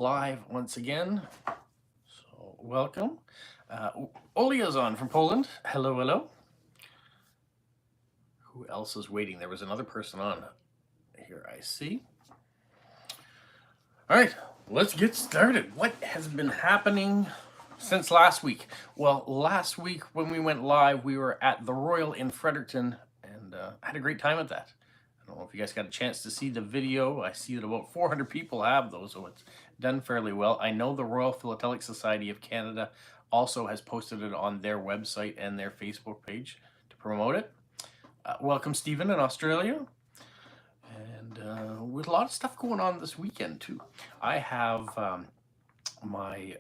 live once again. So welcome. Olia's on from Poland. Hello, hello. Who else is waiting? There was another person on here, I see. All right, let's get started. What has been happening since last week? Well, last week when we went live, we were at the Royal in Fredericton and had a great time at that. I don't know if you guys got a chance to see the video. I see that about 400 people have those, so it's done fairly well. I know the Royal Philatelic Society of Canada also has posted it on their website and their Facebook page to promote it. Welcome, Stephen, in Australia. And with a lot of stuff going on this weekend, too. I have my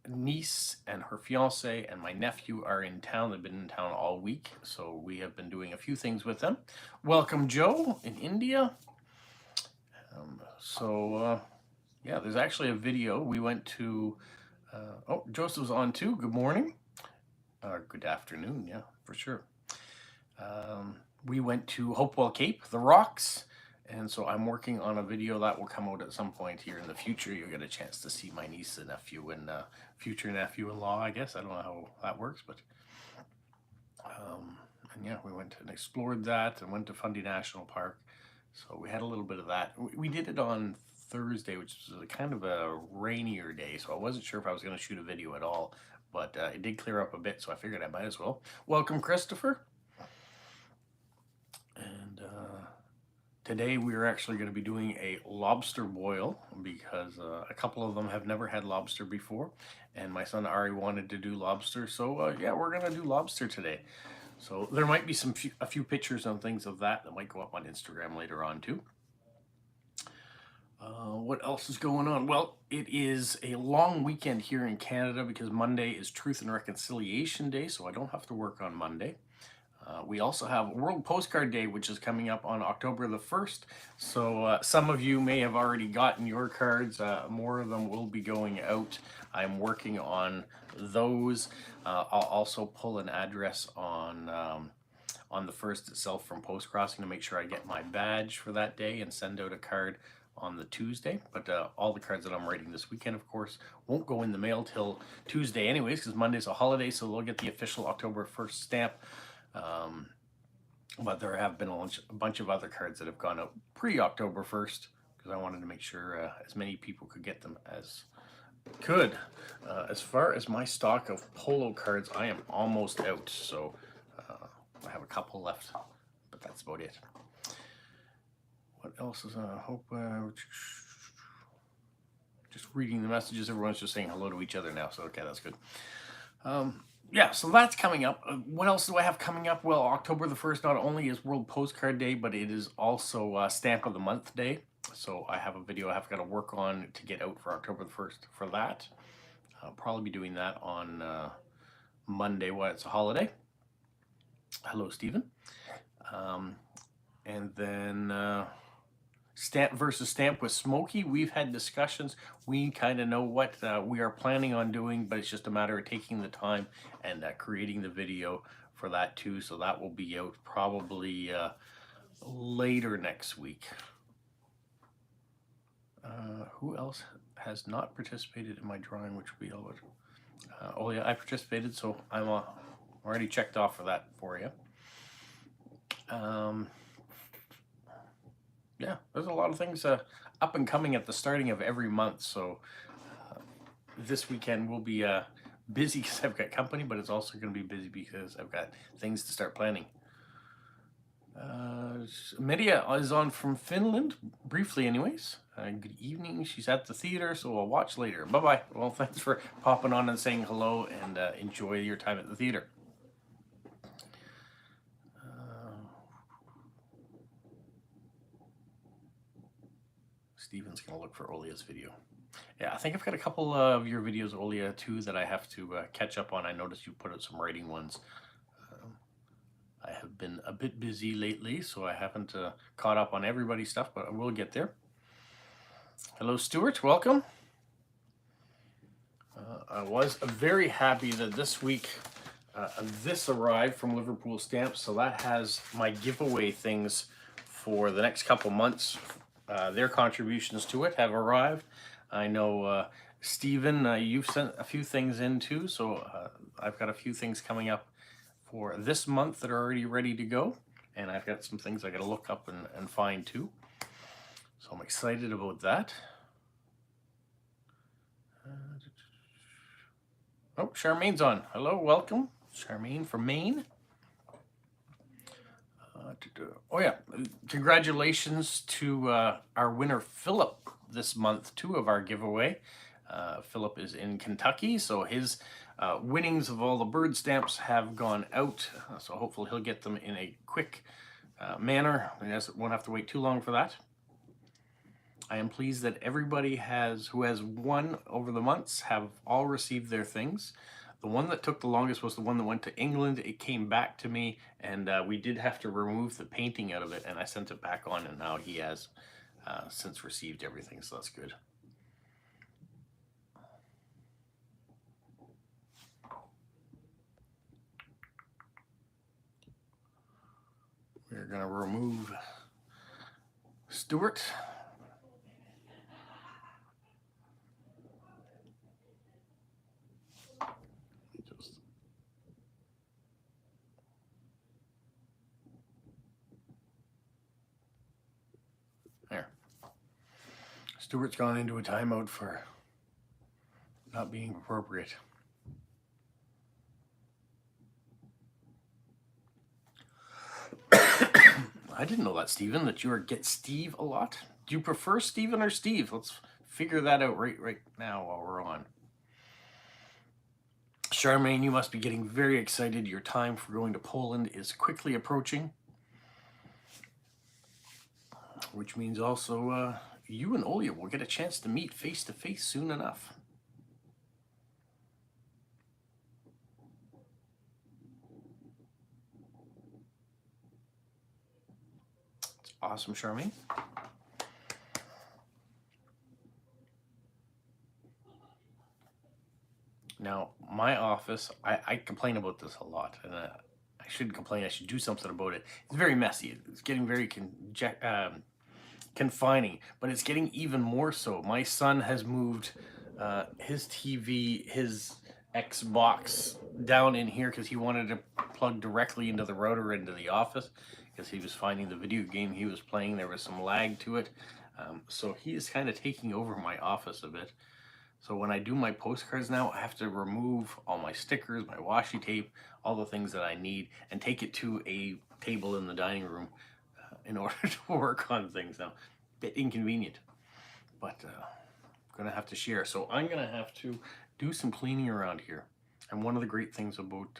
niece and her fiance and my nephew are in town. They've been in town all week, so we have been doing a few things with them. Welcome, Joe, in India. Yeah, there's actually a video. We went to, oh, Joseph's on too. Good morning. Good afternoon, yeah, for sure. We went to Hopewell Cape, the rocks, and so I'm working on a video that will come out at some point here in the future. You'll get a chance to see my niece and nephew and future nephew-in-law, I guess. I don't know how that works, but and yeah, we went and explored that and went to Fundy National Park. So we had a little bit of that. We did it on Thursday, which was kind of a rainier day, so I wasn't sure if I was going to shoot a video at all, but it did clear up a bit, so I figured I might as well. Welcome, Christopher. And today we are actually going to be doing a lobster boil because a couple of them have never had lobster before, and my son Ari wanted to do lobster, so yeah, we're going to do lobster today. So there might be a few pictures and things of that might go up on Instagram later on too. What else is going on? Well, it is a long weekend here in Canada because Monday is Truth and Reconciliation Day, so I don't have to work on Monday. We also have World Postcard Day, which is coming up on October the 1st. So some of you may have already gotten your cards. More of them will be going out. I'm working on those. I'll also pull an address on the 1st itself from Post Crossing to make sure I get my badge for that day and send out a card on the Tuesday. But all the cards that I'm writing this weekend, of course, won't go in the mail till Tuesday anyways, because Monday's a holiday, so they'll get the official October 1st stamp. But there have been a bunch of other cards that have gone out pre-October 1st because I wanted to make sure as many people could get them as could. As far as my stock of polo cards, I am almost out, so I have a couple left, but that's about it. What else is hope? Just reading the messages. Everyone's just saying hello to each other now, so okay, that's good. Yeah, so that's coming up. What else do I have coming up? Well, October the 1st not only is World Postcard Day, but it is also Stamp of the Month Day. So I have a video I have got to work on to get out for October the 1st for that. I'll probably be doing that on Monday while it's a holiday. Hello, Stephen. And then Stamp versus Stamp with Smokey. We've had discussions. We kind of know what we are planning on doing, but it's just a matter of taking the time and creating the video for that too. So that will be out probably later next week. Who else has not participated in my drawing, which will be all oh yeah, I participated, so I'm already checked off for that for you. Yeah, there's a lot of things up and coming at the starting of every month. So this weekend will be busy because I've got company, but it's also going to be busy because I've got things to start planning. Media is on from Finland, briefly anyways. Good evening. She's at the theater, so I'll watch later. Bye-bye. Well, thanks for popping on and saying hello, and enjoy your time at the theater. Steven's going to look for Olia's video. Yeah, I think I've got a couple of your videos, Olia, too, that I have to catch up on. I noticed you put out some writing ones. I have been a bit busy lately, so I haven't caught up on everybody's stuff, but I will get there. Hello, Stuart. Welcome. I was very happy that this week this arrived from Liverpool Stamps, so that has my giveaway things for the next couple months. Their contributions to it have arrived. I know Stephen, you've sent a few things in too, so I've got a few things coming up for this month that are already ready to go, and I've got some things I got to look up and find too. So I'm excited about that. Oh, Charmaine's on. Hello, welcome. Charmaine from Maine. Oh yeah, congratulations to our winner Philip this month too of our giveaway. Philip is in Kentucky, so his winnings of all the bird stamps have gone out. So hopefully he'll get them in a quick manner. He won't have to wait too long for that. I am pleased that everybody who has won over the months have all received their things. The one that took the longest was the one that went to England. It came back to me, and we did have to remove the painting out of it, and I sent it back on, and now he has since received everything, so that's good. We're going to remove Stuart. There. Stuart's gone into a timeout for not being appropriate. I didn't know that, Stephen, that you get Steve a lot. Do you prefer Stephen or Steve? Let's figure that out right now while we're on. Charmaine, you must be getting very excited. Your time for going to Poland is quickly approaching. Which means also you and Olya will get a chance to meet face to face soon enough. It's awesome, Charmaine. Now, my office, I complain about this a lot, and I shouldn't complain. I should do something about it. It's very messy. It's getting very confining, but it's getting even more so. My son has moved his TV, his Xbox down in here because he wanted to plug directly into the router into the office because he was finding the video game he was playing, there was some lag to it. So he is kind of taking over my office a bit. So when I do my postcards now, I have to remove all my stickers, my washi tape, all the things that I need, and take it to a table in the dining room in order to work on things now. Bit inconvenient, but I'm gonna have to share. So I'm gonna have to do some cleaning around here. And one of the great things about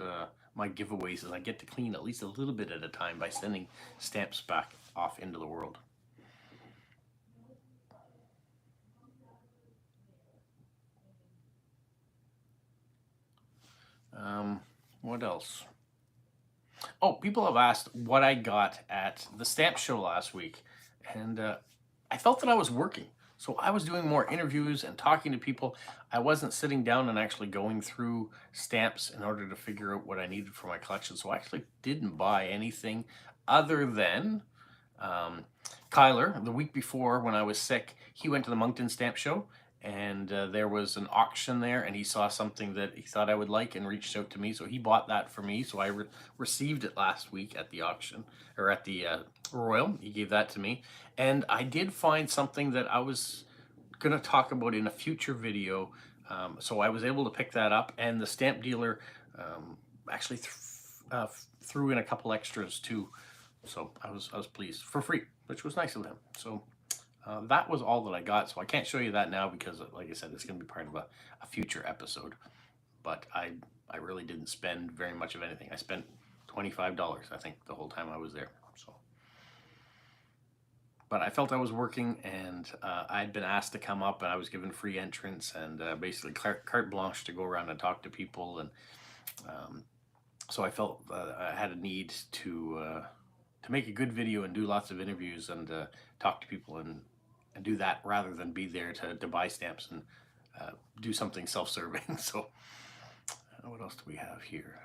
my giveaways is I get to clean at least a little bit at a time by sending stamps back off into the world. What else? Oh, people have asked what I got at the stamp show last week, and I felt that I was working. So I was doing more interviews and talking to people. I wasn't sitting down and actually going through stamps in order to figure out what I needed for my collection. So I actually didn't buy anything other than Kyler, the week before when I was sick, he went to the Moncton stamp show, and there was an auction there, and he saw something that he thought I would like and reached out to me, so he bought that for me. So I received it last week at the auction, or at the Royal. He gave that to me, and I did find something that I was going to talk about in a future video. So I was able to pick that up, and the stamp dealer actually threw in a couple extras too. So I was pleased for free, which was nice of him. So that was all that I got. So I can't show you that now because, like I said, it's going to be part of a future episode. But I really didn't spend very much of anything. I spent $25, I think, the whole time I was there. So, but I felt I was working, and I'd been asked to come up, and I was given free entrance and basically carte blanche to go around and talk to people. And so I felt I had a need to make a good video and do lots of interviews and talk to people and do that rather than be there to buy stamps and do something self-serving. So what else do we have here?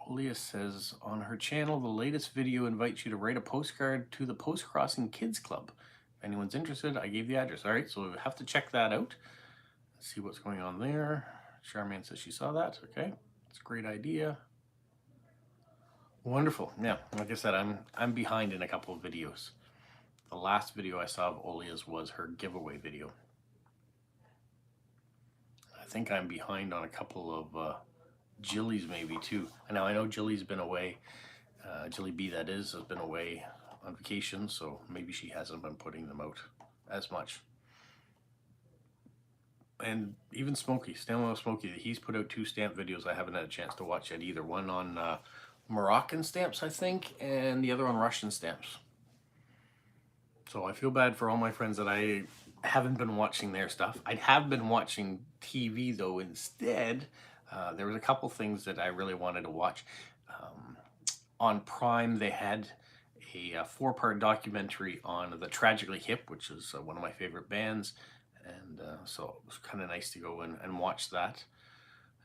Olya says on her channel, the latest video invites you to write a postcard to the Post Crossing Kids Club. anyone's interested, I gave the address. All right, so we have to check that out. See what's going on there. Charmaine says she saw that. Okay, it's a great idea. Wonderful. Yeah, like I said, I'm behind in a couple of videos. The last video I saw of Olia's was her giveaway video. I think I'm behind on a couple of Jilly's maybe too. I know Jilly's been away. Jilly B, that is, has been away on vacation, so maybe she hasn't been putting them out as much. And even Smokey, Stanley Smokey, he's put out 2 stamp videos I haven't had a chance to watch yet either. One on Moroccan stamps, I think, and the other on Russian stamps. So I feel bad for all my friends that I haven't been watching their stuff. I have been watching TV though instead. There was a couple things that I really wanted to watch. On Prime, they had a 4-part documentary on the Tragically Hip, which is one of my favorite bands. And so it was kind of nice to go and watch that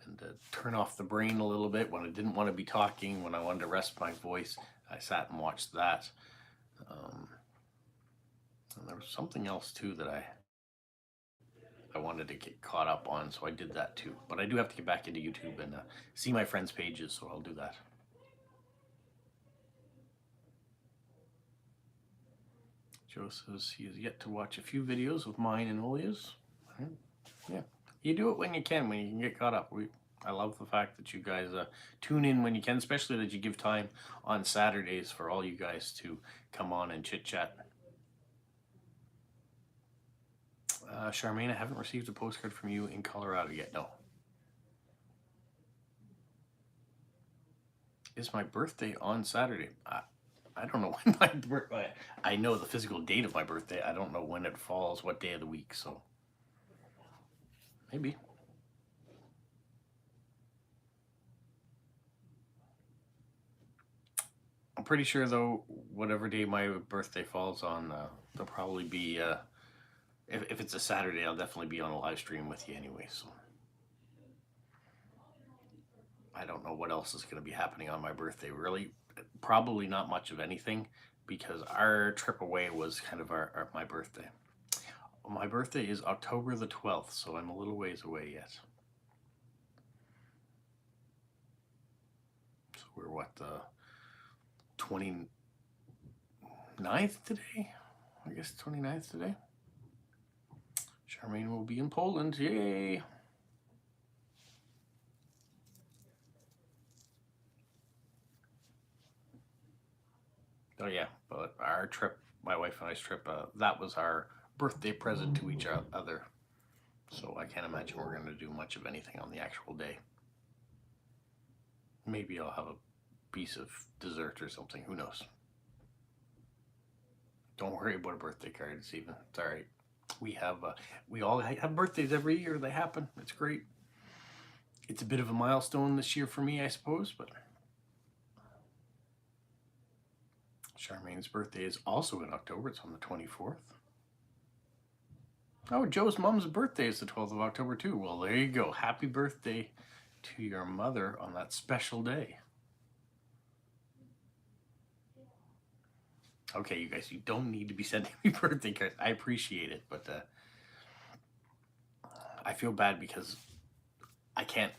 and turn off the brain a little bit when I didn't want to be talking, when I wanted to rest my voice. I sat and watched that. And there was something else too that I wanted to get caught up on, so I did that too. But I do have to get back into YouTube and see my friends' pages, so I'll do that. Joe says he has yet to watch a few videos of mine and Olia's. Yeah, you do it when you can get caught up. I love the fact that you guys tune in when you can, especially that you give time on Saturdays for all you guys to come on and chit chat. Charmaine, I haven't received a postcard from you in Colorado yet. No. Is my birthday on Saturday? I don't know when my birthday. I know the physical date of my birthday. I don't know when it falls, what day of the week. So maybe. I'm pretty sure though, whatever day my birthday falls on, there'll probably be. If it's a Saturday, I'll definitely be on a live stream with you anyway. So I don't know what else is going to be happening on my birthday. Really, probably not much of anything, because our trip away was kind of my birthday. My birthday is October the 12th, so I'm a little ways away yet. So we're what, the 29th today? I guess 29th today. Charmaine will be in Poland. Yay! Oh yeah, but our trip, my wife and I's trip, that was our birthday present to each other. So I can't imagine we're going to do much of anything on the actual day. Maybe I'll have a piece of dessert or something. Who knows? Don't worry about a birthday card, Stephen. It's all right. We all have birthdays every year. They happen. It's great. It's a bit of a milestone this year for me, I suppose, but Charmaine's birthday is also in October. It's on the 24th. Oh, Joe's mom's birthday is the 12th of October too. Well, there you go. Happy birthday to your mother on that special day. Okay, you guys, you don't need to be sending me birthday cards. I appreciate it, but I feel bad because I can't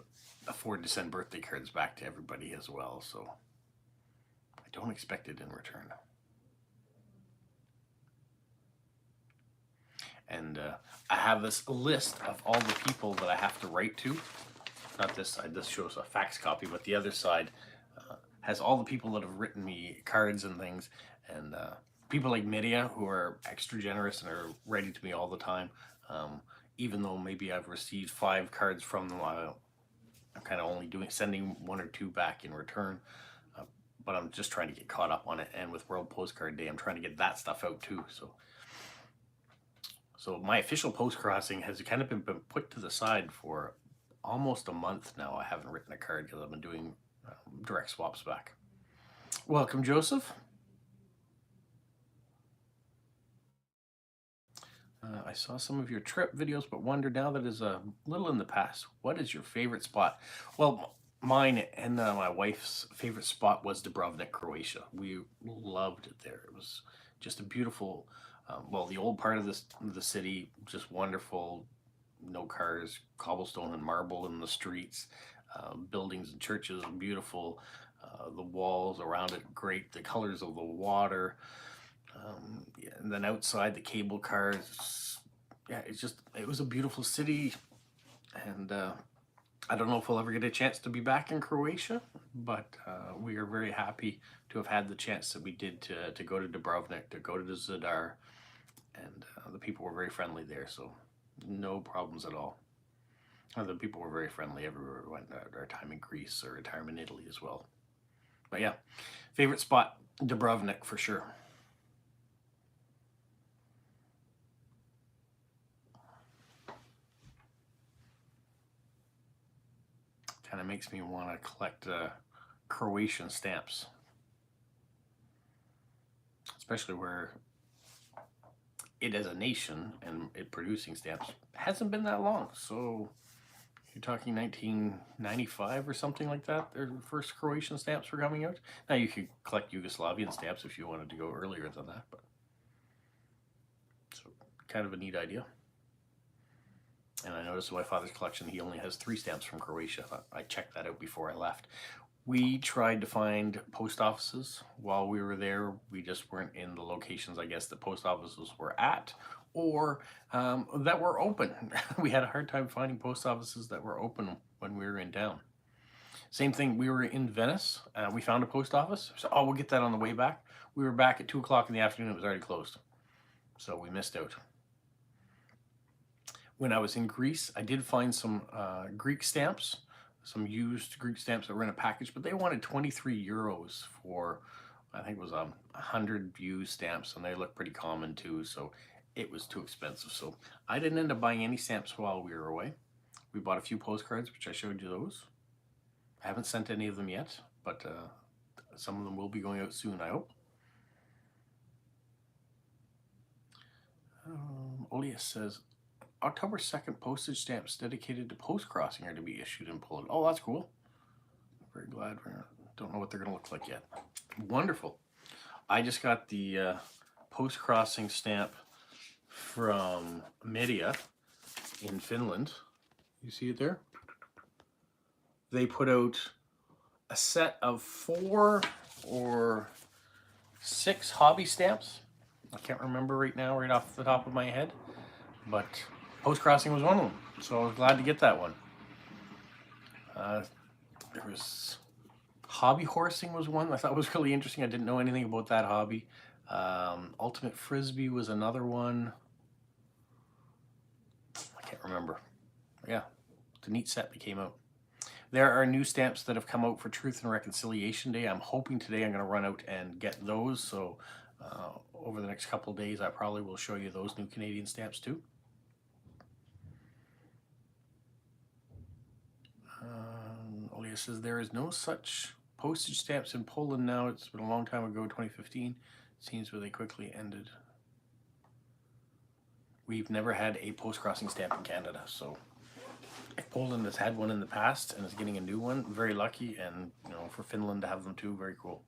afford to send birthday cards back to everybody as well, so I don't expect it in return. And I have this list of all the people that I have to write to. Not this side, this shows a fax copy, but the other side has all the people that have written me cards and things. And people like Midia, who are extra generous and are writing to me all the time. Even though maybe I've received 5 cards from them, I'm kind of only sending 1 or 2 back in return. But I'm just trying to get caught up on it. And with World Postcard Day, I'm trying to get that stuff out too. So my official post crossing has kind of been put to the side for almost a month now. I haven't written a card because I've been doing direct swaps back. Welcome, Joseph. I saw some of your trip videos, but wonder now that is a little in the past. What is your favorite spot? Well, mine and my wife's favorite spot was Dubrovnik, Croatia. We loved it there. It was just a beautiful Well, the old part of the city, just wonderful. No cars, cobblestone and marble in the streets, buildings and churches, beautiful. The walls around it, great. The colors of the water, yeah, and then outside the cable cars. Yeah, it was a beautiful city, and I don't know if we'll ever get a chance to be back in Croatia, but we are very happy to have had the chance that we did to go to Dubrovnik, to go to Zadar, and the people were very friendly there, so no problems at all. The people were very friendly everywhere we went. Our time in Greece, or our time in Italy as well. But yeah, favorite spot, Dubrovnik for sure. Kind of makes me want to collect Croatian stamps, especially where it as a nation and it producing stamps hasn't been that long. So you're talking 1995 or something like that. Their first Croatian stamps were coming out. Now you could collect Yugoslavian stamps if you wanted to go earlier than that, but so kind of a neat idea. And I noticed in my father's collection, he only has 3 stamps from Croatia. I checked that out before I left. We tried to find post offices while we were there. We just weren't in the locations, I guess, that post offices were at, or that were open. We had a hard time finding post offices that were open when we were in town. Same thing, we were in Venice. We found a post office. So, we'll get that on the way back. We were back at 2 o'clock in the afternoon. It was already closed. So we missed out. When I was in Greece, I did find some Greek stamps, some used Greek stamps that were in a package, but they wanted 23 euros for, I think it was 100 used stamps, and they look pretty common too, so it was too expensive. So I didn't end up buying any stamps while we were away. We bought a few postcards, which I showed you those. I haven't sent any of them yet, but some of them will be going out soon, I hope. Olias says, October 2nd, postage stamps dedicated to post-crossing are to be issued in Poland. Oh, that's cool. Very glad. Don't know what they're going to look like yet. Wonderful. I just got the post-crossing stamp from Media in Finland. You see it there? They put out a set of 4 or 6 hobby stamps. I can't remember right now, right off the top of my head, but post-crossing was one of them, so I was glad to get that one. There was hobby horsing was one I thought was really interesting. I didn't know anything about that hobby. Ultimate Frisbee was another one. I can't remember. Yeah, it's a neat set that came out. There are new stamps that have come out for Truth and Reconciliation Day. I'm hoping today I'm going to run out and get those, so over the next couple of days I probably will show you those new Canadian stamps too. Olia says there is no such postage stamps in Poland now. It's been a long time ago, 2015. Seems where they quickly ended. We've never had a post-crossing stamp in Canada, so if Poland has had one in the past and is getting a new one, very lucky, and for Finland to have them too, very cool.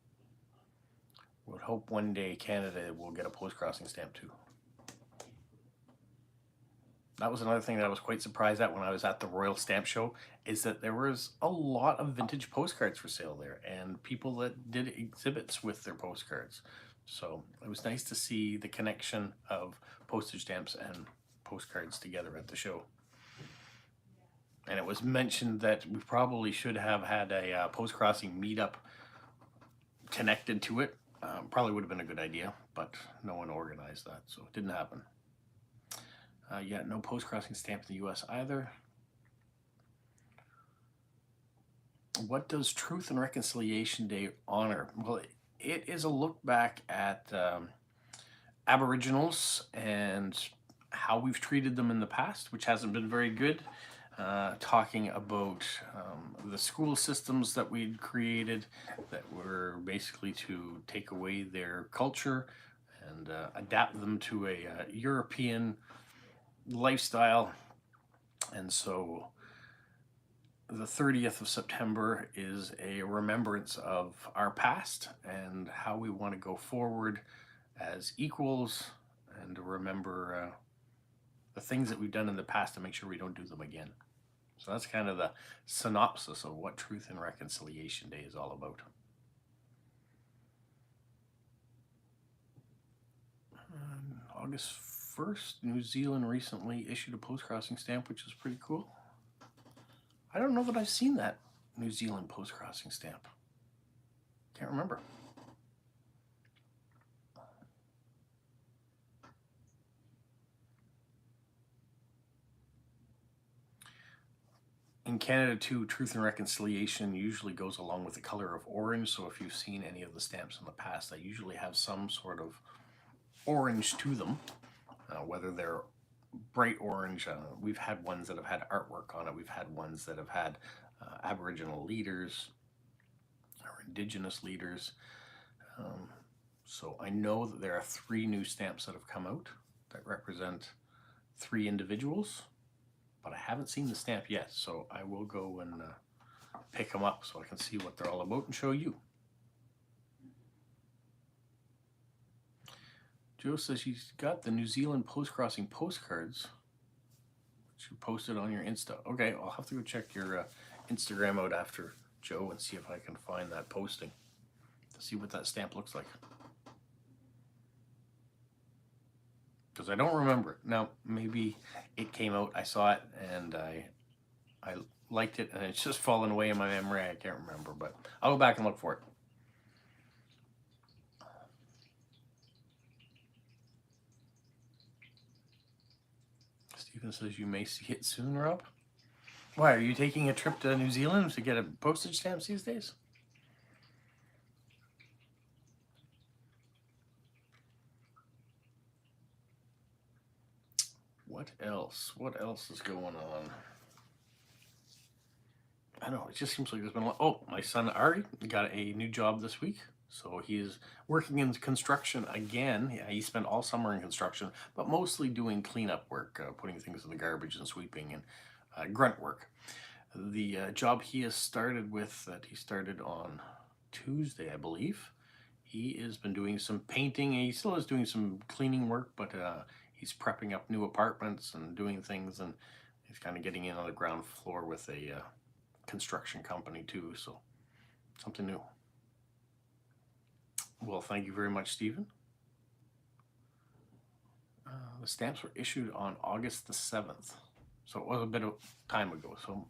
Would hope one day Canada will get a post-crossing stamp too. That was another thing that I was quite surprised at when I was at the Royal Stamp Show, is that there was a lot of vintage postcards for sale there, and people that did exhibits with their postcards. So it was nice to see the connection of postage stamps and postcards together at the show. And it was mentioned that we probably should have had a post-crossing meetup connected to it. Probably would have been a good idea, but no one organized that, so it didn't happen. Yeah, no post-crossing stamp in the US either. What does Truth and Reconciliation Day honor? Well, it is a look back at Aboriginals and how we've treated them in the past, which hasn't been very good. Talking about the school systems that we'd created that were basically to take away their culture and adapt them to a European lifestyle. And so the 30th of September is a remembrance of our past and how we want to go forward as equals and to remember the things that we've done in the past to make sure we don't do them again. So that's kind of the synopsis of what Truth and Reconciliation Day is all about. On August 1st, New Zealand recently issued a post-crossing stamp, which is pretty cool. I don't know that I've seen that New Zealand post-crossing stamp. Can't remember. In Canada too, Truth and Reconciliation usually goes along with the color of orange. So if you've seen any of the stamps in the past, they usually have some sort of orange to them, whether they're bright orange. We've had ones that have had artwork on it. We've had ones that have had Aboriginal leaders or Indigenous leaders. So I know that there are 3 new stamps that have come out that represent 3 individuals, but I haven't seen the stamp yet. So I will go and pick them up so I can see what they're all about and show you. Joe says she's got the New Zealand post-crossing postcards, which you posted on your Insta. Okay, I'll have to go check your Instagram out after, Joe, and see if I can find that posting to see what that stamp looks like. Because I don't remember it. Now, maybe it came out, I saw it, and I liked it, and it's just fallen away in my memory. I can't remember, but I'll go back and look for it. Stephen says you may see it soon, Rob. Why, are you taking a trip to New Zealand to get a postage stamp these days? What else? What else is going on? I don't know, it just seems like there's been a lot. Oh, my son Ari got a new job this week. So he's working in construction again. Yeah, he spent all summer in construction, but mostly doing cleanup work, putting things in the garbage and sweeping and grunt work. The job he has started with, that he started on Tuesday, I believe, he has been doing some painting. He still is doing some cleaning work, but he's prepping up new apartments and doing things, and he's kind of getting in on the ground floor with a construction company too, so something new. Well, thank you very much, Stephen. The stamps were issued on August the 7th, so it was a bit of time ago. So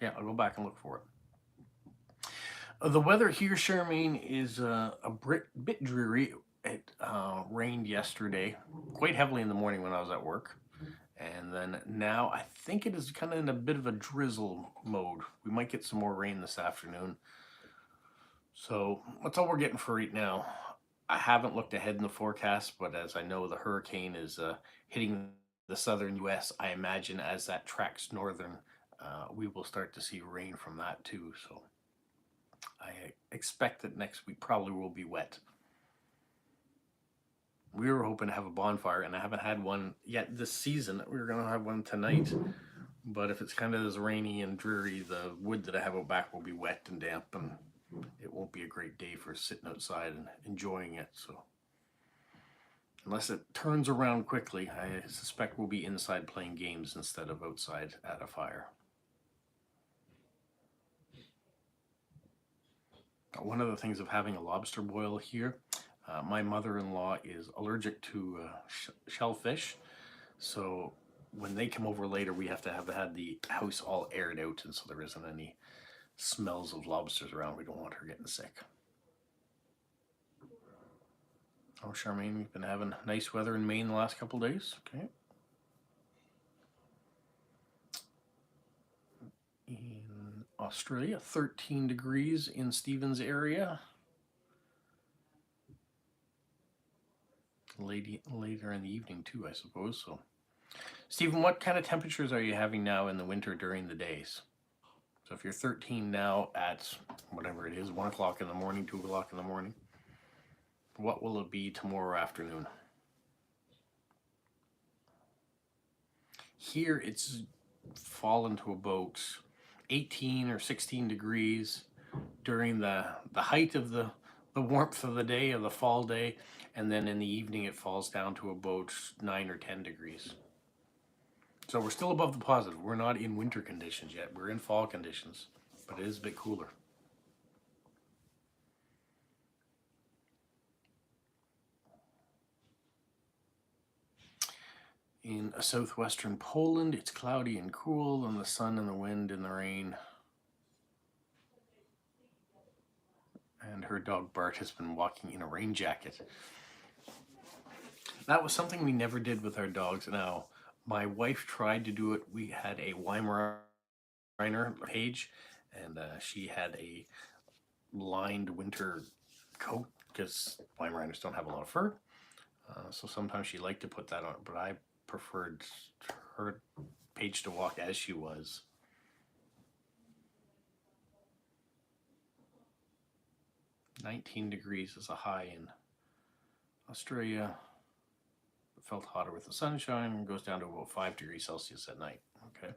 yeah, I'll go back and look for it. The weather here, Charmaine, is a bit dreary. It rained yesterday quite heavily in the morning when I was at work. And then now I think it is kind of in a bit of a drizzle mode. We might get some more rain this afternoon. So that's all we're getting for right now. I haven't looked ahead in the forecast, but as I know the hurricane is hitting the southern U.S., I imagine as that tracks northern, we will start to see rain from that too. So I expect that next week probably will be wet. We were hoping to have a bonfire, and I haven't had one yet this season. We were going to have one tonight, but if it's kind of as rainy and dreary, the wood that I have out back will be wet and damp, and it won't be a great day for sitting outside and enjoying it. So unless it turns around quickly, I suspect we'll be inside playing games instead of outside at a fire. One of the things of having a lobster boil here, my mother-in-law is allergic to shellfish, so when they come over later, we have to have had the house all aired out, and so there isn't any smells of lobsters around. We don't want her getting sick. Oh, Charmaine, we've been having nice weather in Maine the last couple of days. Okay. In Australia, 13 degrees in Stevens area. Later in the evening too, I suppose. So, Stephen, what kind of temperatures are you having now in the winter during the days? So if you're 13 now at whatever it is, 1 o'clock in the morning, 2 o'clock in the morning, what will it be tomorrow afternoon? Here it's fallen to about 18 or 16 degrees during the height of the the warmth of the day, of the fall day, and then in the evening it falls down to about 9 or 10 degrees. So we're still above the positive. We're not in winter conditions yet. We're in fall conditions, but it is a bit cooler. In southwestern Poland, it's cloudy and cool, and the sun and the wind and the rain. And her dog Bart has been walking in a rain jacket. That was something we never did with our dogs. Now, my wife tried to do it. We had a Weimaraner page, and she had a lined winter coat because Weimaraners don't have a lot of fur. So sometimes she liked to put that on, but I preferred her page to walk as she was. "19 degrees is a high in Australia. It felt hotter with the sunshine and goes down to about 5 degrees Celsius at night." Okay.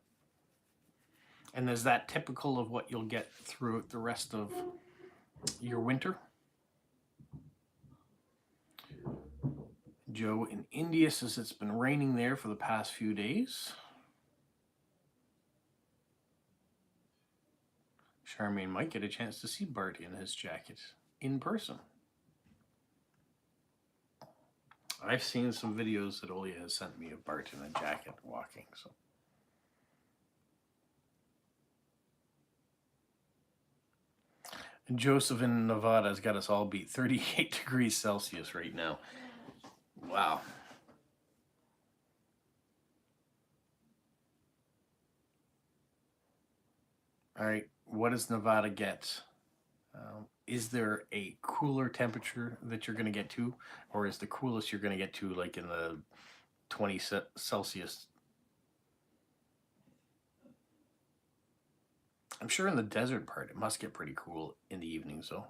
And is that typical of what you'll get throughout the rest of your winter? Joe in India says it's been raining there for the past few days. Charmaine might get a chance to see Bart in his jacket in person. I've seen some videos that Olia has sent me of Bart in a jacket walking. So and Joseph in Nevada has got us all beat. 38 degrees Celsius right now. Wow. All right, what does Nevada get? Is there a cooler temperature that you're going to get to, or is the coolest you're going to get to like in the 20 Celsius? I'm sure in the desert part it must get pretty cool in the evenings though.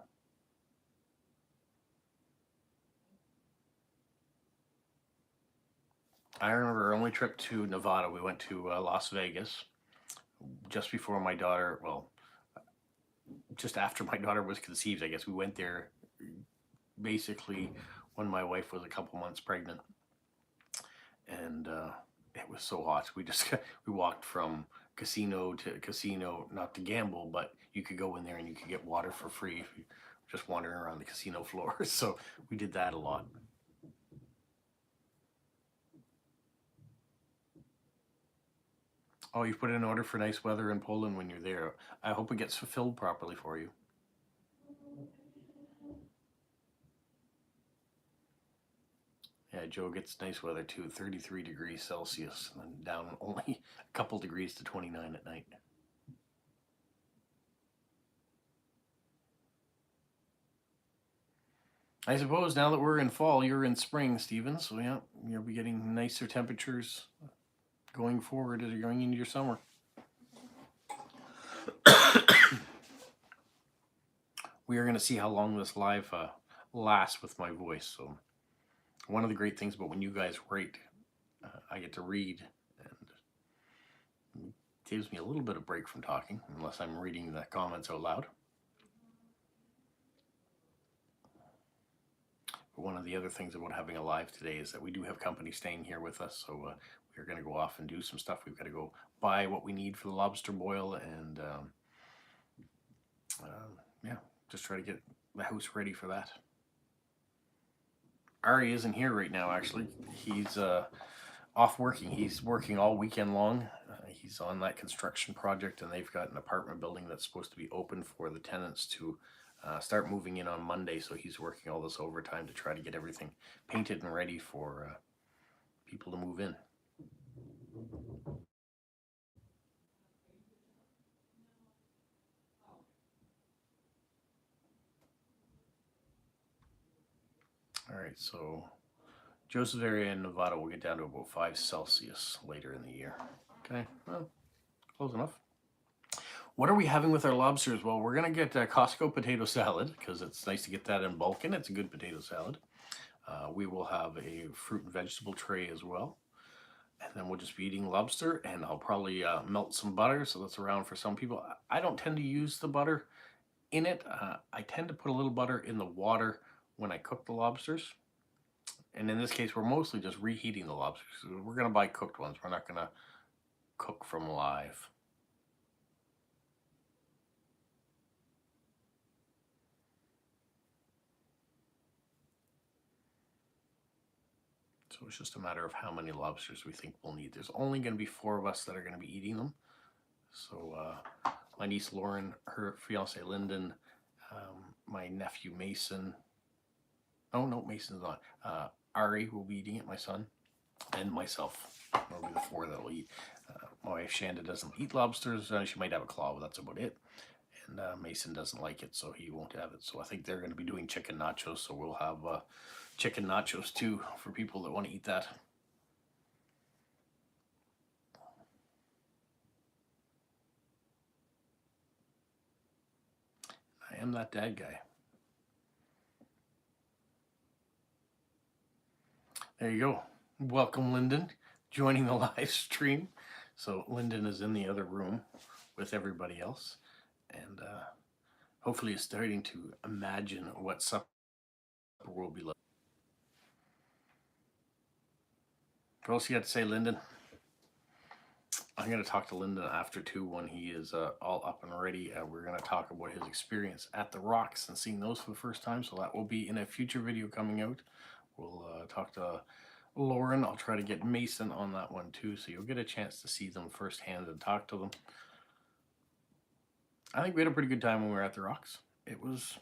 I remember our only trip to Nevada, we went to Las Vegas just before my daughter, well, just after my daughter was conceived, I guess. We went there basically when my wife was a couple months pregnant, and it was so hot. We just we walked from casino to casino, not to gamble, but you could go in there and you could get water for free if you just wandering around the casino floor. So we did that a lot. Oh, you put in an order for nice weather in Poland when you're there. I hope it gets fulfilled properly for you. Yeah, Joe gets nice weather too, 33 degrees Celsius, and down only a couple degrees to 29 at night. I suppose now that we're in fall, you're in spring, Stephen, so yeah, you'll be getting nicer temperatures going forward as you're going into your summer. We are going to see how long this live lasts with my voice. So one of the great things about when you guys write, I get to read, and it gives me a little bit of break from talking, unless I'm reading the comments out loud. But one of the other things about having a live today is that we do have company staying here with us, so we're going to go off and do some stuff. We've got to go buy what we need for the lobster boil, and yeah, just try to get the house ready for that. Ari isn't here right now, actually. He's off working. He's working all weekend long. He's on that construction project, and they've got an apartment building that's supposed to be open for the tenants to start moving in on Monday. So he's working all this overtime to try to get everything painted and ready for people to move in. All right, so Joseph's area in Nevada will get down to about 5 Celsius later in the year. Okay, well, close enough. What are we having with our lobsters? Well, we're going to get Costco potato salad because it's nice to get that in bulk, and it's a good potato salad. We will have a fruit and vegetable tray as well. And then we'll just be eating lobster, and I'll probably melt some butter, so that's around for some people. I don't tend to use the butter in it, I tend to put a little butter in the water when I cook the lobsters. And in this case, we're mostly just reheating the lobsters. We're going to buy cooked ones. We're not going to cook from live. So it's just a matter of how many lobsters we think we'll need. There's only going to be 4 of us that are going to be eating them. So my niece Lauren, her fiance Lyndon, my nephew Mason. Oh no, Mason's not. Ari will be eating it, my son, and myself. Will be the 4 that will eat. My wife Shanda doesn't eat lobsters. She might have a claw, but that's about it. And Mason doesn't like it, so he won't have it. So I think they're going to be doing chicken nachos. So we'll have chicken nachos too for people that want to eat that. I am that dad guy. There you go. Welcome, Lyndon, joining the live stream. So Lyndon is in the other room with everybody else, and hopefully is starting to imagine what supper will be like. What else you got to say, Lyndon? I'm going to talk to Lyndon after too when he is all up and ready. We're going to talk about his experience at the Rocks and seeing those for the first time. So that will be in a future video coming out. We'll talk to Lauren. I'll try to get Mason on that one too, so you'll get a chance to see them firsthand and talk to them. I think we had a pretty good time when we were at the Rocks. It was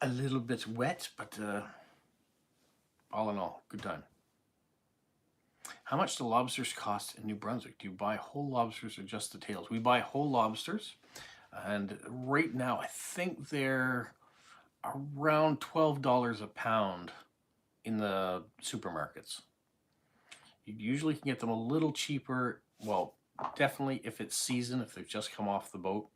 a little bit wet, but all in all, good time. How much do lobsters cost in New Brunswick? Do you buy whole lobsters or just the tails? We buy whole lobsters, and right now I think they're around $12 a pound in the supermarkets. You usually can get them a little cheaper. Well, definitely if it's season, if they've just come off the boat.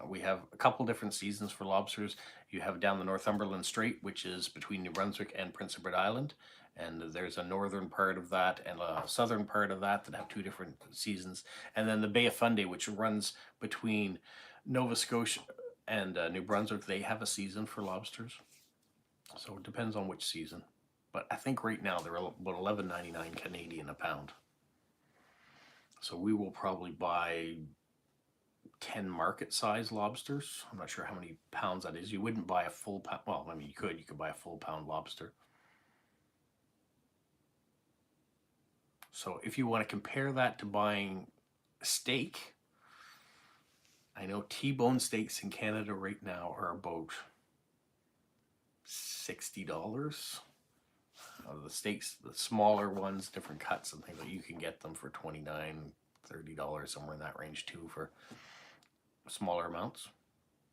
We have a couple different seasons for lobsters. You have down the Northumberland Strait, which is between New Brunswick and Prince Edward Island. And there's a northern part of that and a southern part of that that have 2 different seasons. And then the Bay of Fundy, which runs between Nova Scotia and New Brunswick, they have a season for lobsters. So it depends on which season. But I think right now they're about $11.99 Canadian a pound. So we will probably buy 10 market size lobsters. I'm not sure how many pounds that is. You wouldn't buy a full pound. Well, I mean, you could buy a full pound lobster. So if you want to compare that to buying steak, I know T-bone steaks in Canada right now are about $60. The steaks, the smaller ones, different cuts and things, like you can get them for $29, $30, somewhere in that range too for smaller amounts.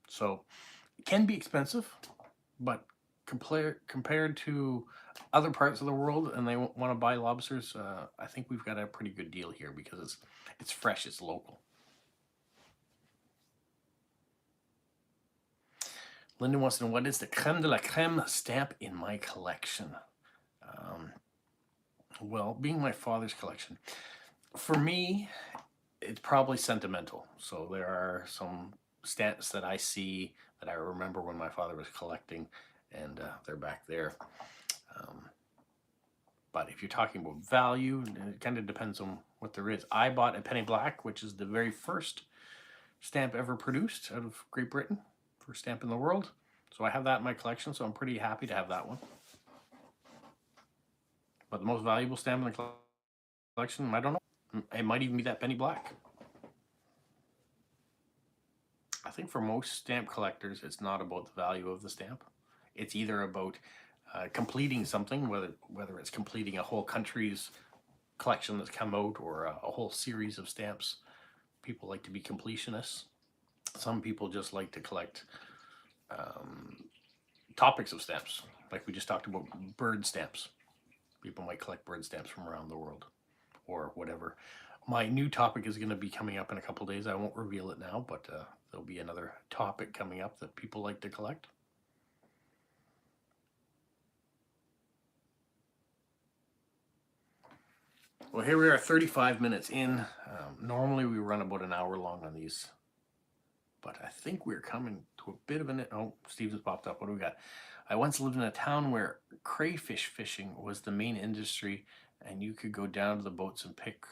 So it can be expensive, but compared to other parts of the world and they want to buy lobsters, I think we've got a pretty good deal here because it's fresh, it's local. Linda wants to know, what is the creme de la creme stamp in my collection? Well, being my father's collection, for me, it's probably sentimental. So there are some stamps that I see that I remember when my father was collecting, and they're back there. But if you're talking about value, it kind of depends on what there is. I bought a penny black, which is the very first stamp ever produced out of Great Britain, first stamp in the world. So I have that in my collection, so I'm pretty happy to have that one. But the most valuable stamp in the collection, I don't know. It might even be that penny black. I think for most stamp collectors, it's not about the value of the stamp. It's either about completing something, whether it's completing a whole country's collection that's come out or a whole series of stamps. People like to be completionists. Some people just like to collect topics of stamps, like we just talked about bird stamps. People might collect bird stamps from around the world or whatever. My new topic is going to be coming up in a couple days. I won't reveal it now, but there'll be another topic coming up that people like to collect. Well, here we are 35 minutes in. Normally we run about an hour long on these But I think we're coming to a bit of an... Oh, Steven's popped up. What do we got? I once lived in a town where crayfish fishing was the main industry, and you could go down to the boats and pick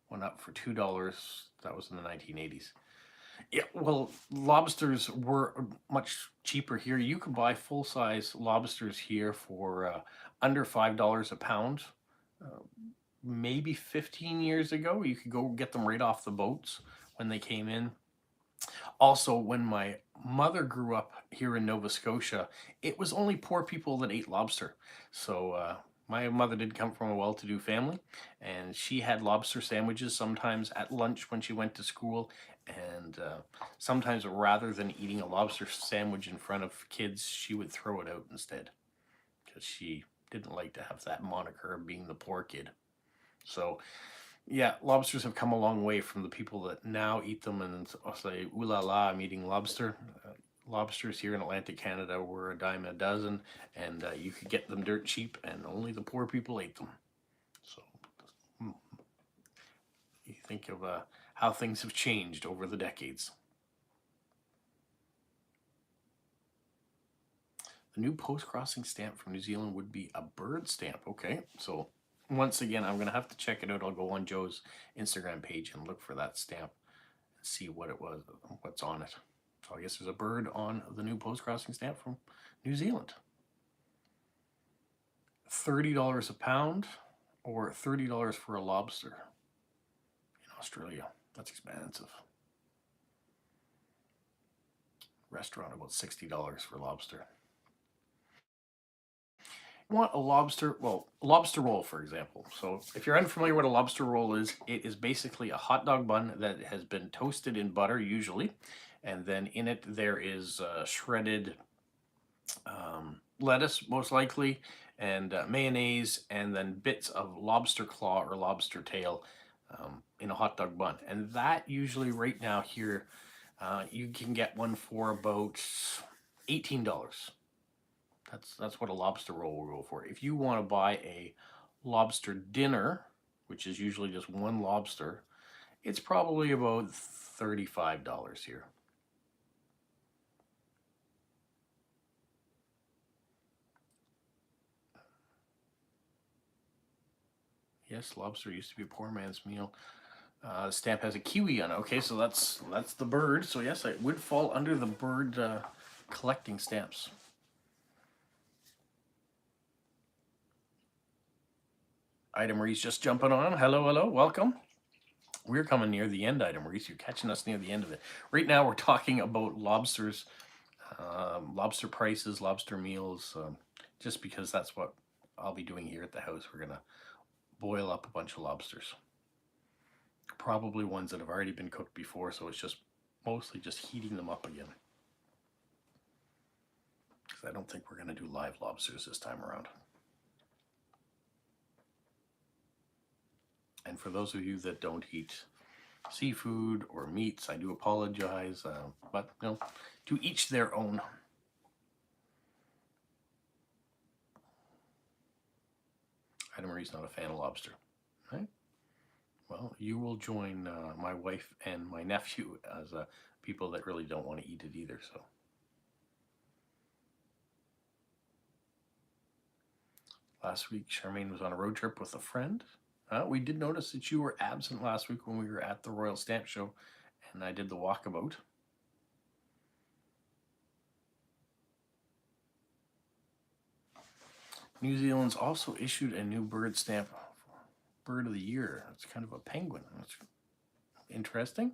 one up for $2. That was in the 1980s. Yeah, well, lobsters were much cheaper here. You could buy full-size lobsters here for under $5 a pound. Maybe 15 years ago, you could go get them right off the boats when they came in. Also, when my mother grew up here in Nova Scotia, it was only poor people that ate lobster. So my mother did come from a well-to-do family, and she had lobster sandwiches sometimes at lunch when she went to school. And sometimes rather than eating a lobster sandwich in front of kids, she would throw it out instead, because she didn't like to have that moniker of being the poor kid. So yeah, lobsters have come a long way from the people that now eat them and say, ooh la la, I'm eating lobster. Lobsters here in Atlantic Canada were a dime a dozen, and you could get them dirt cheap, and only the poor people ate them. So you think of how things have changed over the decades. The new post-crossing stamp from New Zealand would be a bird stamp. Okay, so once again, I'm going to have to check it out. I'll go on Joe's Instagram page and look for that stamp and see what it was, what's on it. So I guess there's a bird on the new post-crossing stamp from New Zealand. $30 a pound or $30 for a lobster in Australia. That's expensive. Restaurant about $60 for lobster. Want a lobster, well, a lobster roll, for example. So if you're unfamiliar what a lobster roll is, it is basically a hot dog bun that has been toasted in butter usually, and then in it there is shredded lettuce most likely, and mayonnaise, and then bits of lobster claw or lobster tail in a hot dog bun. And that usually right now here you can get one for about $18. That's what a lobster roll will go for. If you want to buy a lobster dinner, which is usually just one lobster, it's probably about $35 here. Yes, lobster used to be a poor man's meal. The stamp has a kiwi on it. Okay, so that's the bird. So yes, it would fall under the bird collecting stamps. Ida Marie's just jumping on. Hello, hello, welcome. We're coming near the end, Ida Maurice. You're catching us near the end of it. Right now, we're talking about lobsters, lobster prices, lobster meals, just because that's what I'll be doing here at the house. We're going to boil up a bunch of lobsters. Probably ones that have already been cooked before, so it's just mostly just heating them up again. Because I don't think we're going to do live lobsters this time around. And for those of you that don't eat seafood or meats, I do apologize, but you know, to each their own. Ida Marie's not a fan of lobster, right? Well, you will join my wife and my nephew as people that really don't want to eat it either. So, last week, Charmaine was on a road trip with a friend. We did notice that you were absent last week when we were at the Royal Stamp Show, and I did the walkabout. New Zealand's also issued a new bird stamp, Bird of the Year. It's kind of a penguin. That's interesting.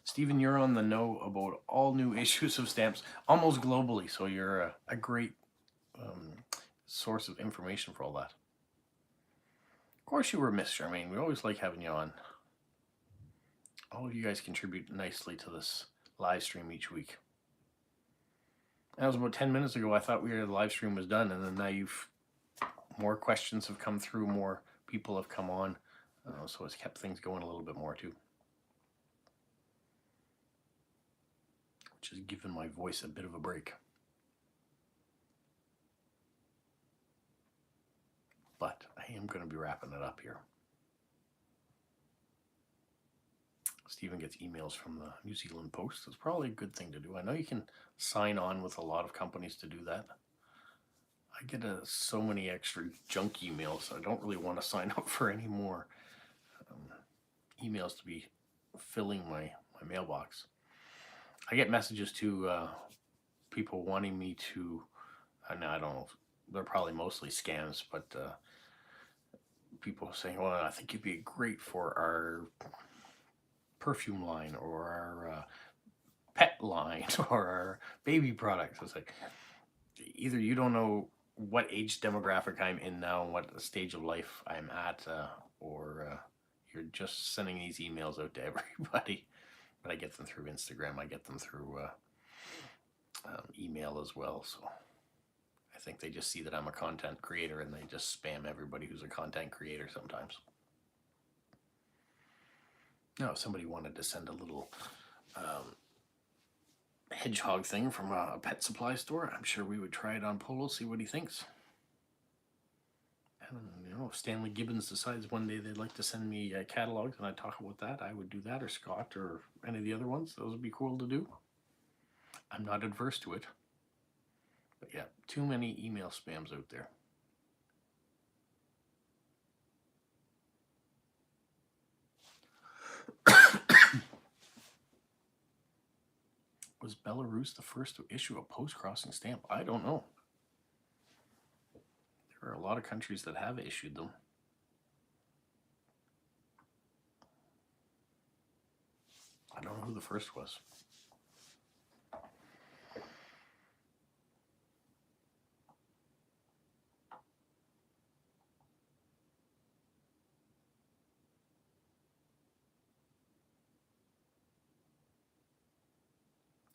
Stephen, you're on the know about all new issues of stamps, almost globally, so you're a great source of information for all that. Of course you were missed, Charmaine. We always like having you on. All of you guys contribute nicely to this live stream each week. That was about 10 minutes ago. I thought the live stream was done, and then now more questions have come through, more people have come on, so it's kept things going a little bit more too. Which has given my voice a bit of a break. But I am going to be wrapping it up here. Stephen gets emails from the New Zealand Post. It's probably a good thing to do. I know you can sign on with a lot of companies to do that. I get so many extra junk emails. I don't really want to sign up for any more emails to be filling my mailbox. I get messages to people wanting me to, and I don't know, they're probably mostly scams, but people saying, well, I think you'd be great for our perfume line or our pet line or our baby products. It's like, either you don't know what age demographic I'm in now and what stage of life I'm at, or you're just sending these emails out to everybody. But I get them through Instagram. I get them through email as well. So I think they just see that I'm a content creator and they just spam everybody who's a content creator sometimes. Now, if somebody wanted to send a little hedgehog thing from a pet supply store, I'm sure we would try it on Polo, see what he thinks. And, you know, if Stanley Gibbons decides one day they'd like to send me catalogs and I talk about that, I would do that, or Scott, or any of the other ones. Those would be cool to do. I'm not adverse to it. But yeah, too many email spams out there. Was Belarus the first to issue a post-crossing stamp? I don't know. There are a lot of countries that have issued them. I don't know who the first was.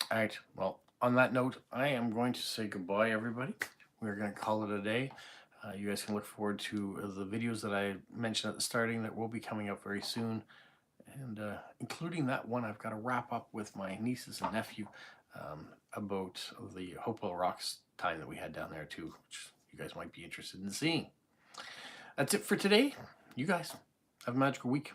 All right, well, on that note, I am going to say goodbye, everybody. We're going to call it a day. You guys can look forward to the videos that I mentioned at the starting that will be coming up very soon. And including that one, I've got to wrap up with my nieces and nephew about the Hopewell Rocks time that we had down there too, which you guys might be interested in seeing. That's it for today. You guys have a magical week.